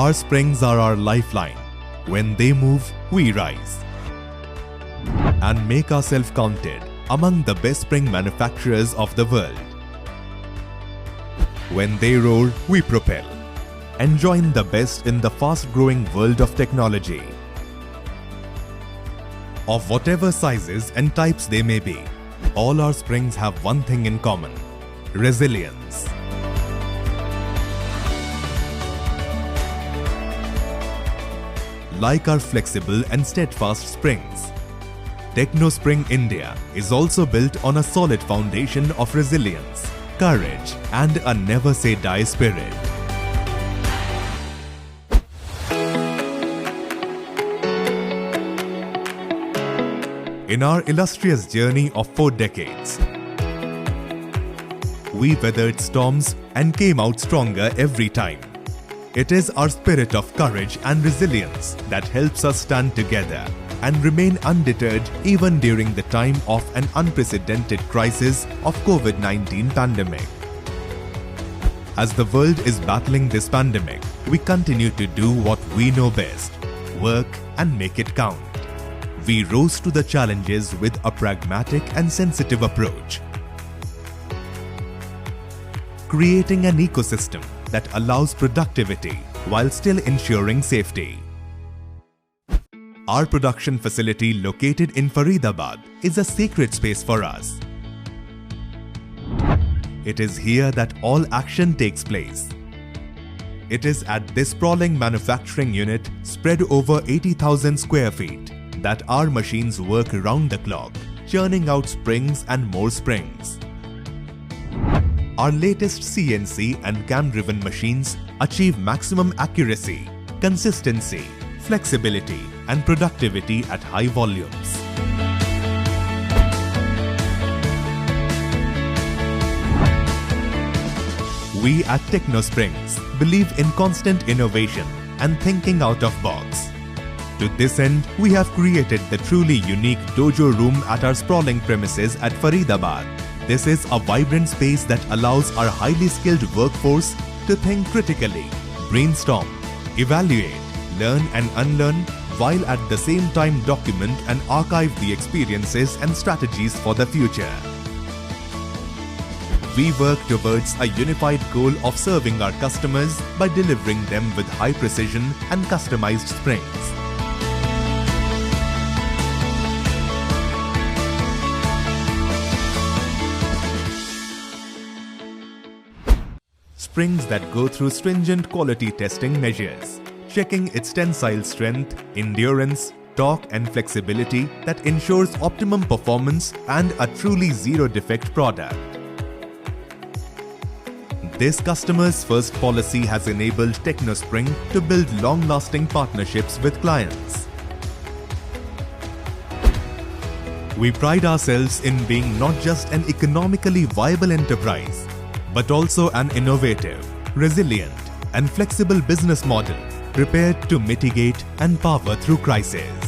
Our springs are our lifeline. When they move, we rise and make ourselves counted among the best spring manufacturers of the world. When they roar, we propel and join the best in the fast-growing world of technology. Of whatever sizes and types they may be, all our springs have one thing in common: resilience. Like our flexible and steadfast springs, TechnoSpring India is also built on a solid foundation of resilience, courage, and a never-say-die spirit. In our illustrious journey of 4 decades, we weathered storms and came out stronger every time. It is our spirit of courage and resilience that helps us stand together and remain undeterred even during the time of an unprecedented crisis of COVID-19 pandemic. As the world is battling this pandemic, we continue to do what we know best: work and make it count. We rose to the challenges with a pragmatic and sensitive approach, creating an ecosystem that allows productivity while still ensuring safety. Our production facility located in Faridabad is a sacred space for us. It is here that all action takes place. It is at this sprawling manufacturing unit spread over 80,000 square feet that our machines work around the clock, churning out springs and more springs. Our latest CNC and cam-driven machines achieve maximum accuracy, consistency, flexibility, and productivity at high volumes. We at TechnoSprings believe in constant innovation and thinking out of box. To this end, we have created the truly unique dojo room at our sprawling premises at Faridabad. This is a vibrant space that allows our highly skilled workforce to think critically, brainstorm, evaluate, learn and unlearn, while at the same time document and archive the experiences and strategies for the future. We work towards a unified goal of serving our customers by delivering them with high precision and customized springs. Springs that go through stringent quality testing measures, checking its tensile strength, endurance, torque and flexibility that ensures optimum performance and a truly zero-defect product. This customer's first policy has enabled TechnoSpring to build long-lasting partnerships with clients. We pride ourselves in being not just an economically viable enterprise, but also an innovative, resilient, and flexible business model prepared to mitigate and power through crisis.